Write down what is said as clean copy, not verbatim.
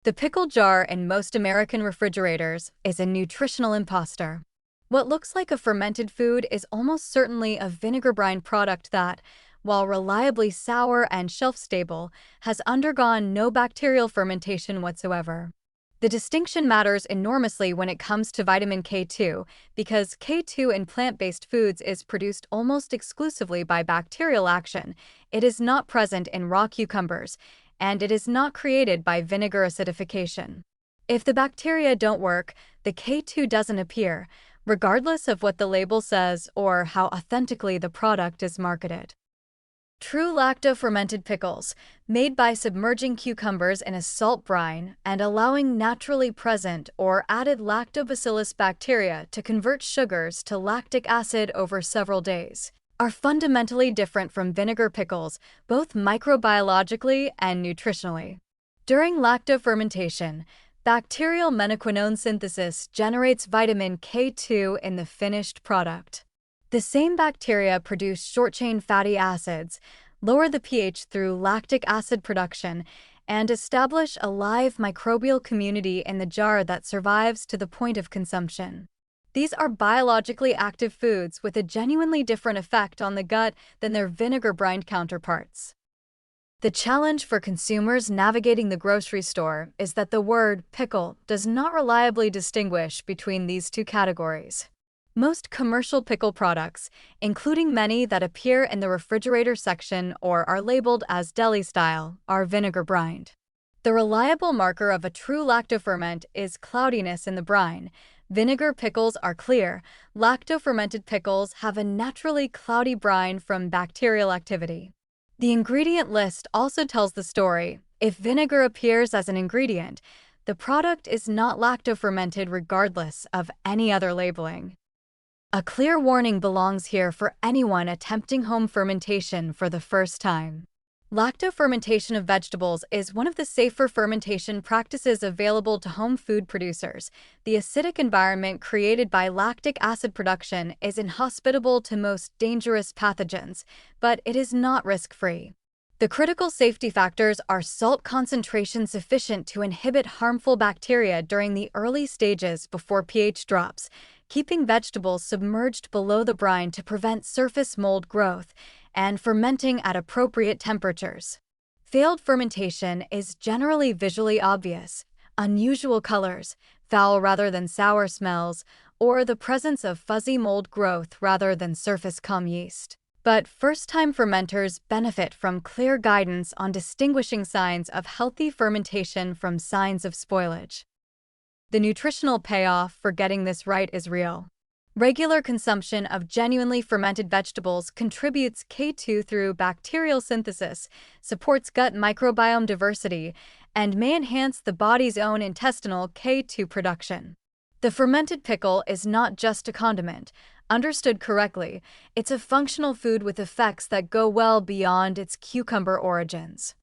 The pickle jar in most American refrigerators is a nutritional imposter. What looks like a fermented food is almost certainly a vinegar brine product that, while reliably sour and shelf-stable, has undergone no bacterial fermentation whatsoever. The distinction matters enormously when it comes to vitamin K2 because K2 in plant-based foods is produced almost exclusively by bacterial action. It is not present in raw cucumbers, and it is not created by vinegar acidification. If the bacteria don't work, the K2 doesn't appear, regardless of what the label says or how authentically the product is marketed. True lacto-fermented pickles, made by submerging cucumbers in a salt brine and allowing naturally present or added lactobacillus bacteria to convert sugars to lactic acid over several days, are fundamentally different from vinegar pickles, both microbiologically and nutritionally. During lactofermentation, bacterial menaquinone synthesis generates vitamin K2 in the finished product. The same bacteria produce short-chain fatty acids, lower the pH through lactic acid production, and establish a live microbial community in the jar that survives to the point of consumption. These are biologically active foods with a genuinely different effect on the gut than their vinegar brine counterparts. The challenge for consumers navigating the grocery store is that the word pickle does not reliably distinguish between these two categories. Most commercial pickle products, including many that appear in the refrigerator section or are labeled as deli style, are vinegar brined. The reliable marker of a true lactoferment is cloudiness in the brine. Vinegar pickles are clear. Lactofermented pickles have a naturally cloudy brine from bacterial activity. The ingredient list also tells the story. If vinegar appears as an ingredient, the product is not lactofermented regardless of any other labeling. A clear warning belongs here for anyone attempting home fermentation for the first time. Lactofermentation of vegetables is one of the safer fermentation practices available to home food producers. The acidic environment created by lactic acid production is inhospitable to most dangerous pathogens, but it is not risk-free. The critical safety factors are salt concentration sufficient to inhibit harmful bacteria during the early stages before pH drops, keeping vegetables submerged below the brine to prevent surface mold growth, and fermenting at appropriate temperatures. Failed fermentation is generally visually obvious: unusual colors, foul rather than sour smells, or the presence of fuzzy mold growth rather than surface cum yeast. But first-time fermenters benefit from clear guidance on distinguishing signs of healthy fermentation from signs of spoilage. The nutritional payoff for getting this right is real. Regular consumption of genuinely fermented vegetables contributes K2 through bacterial synthesis, supports gut microbiome diversity, and may enhance the body's own intestinal K2 production. The fermented pickle is not just a condiment. Understood correctly, it's a functional food with effects that go well beyond its cucumber origins.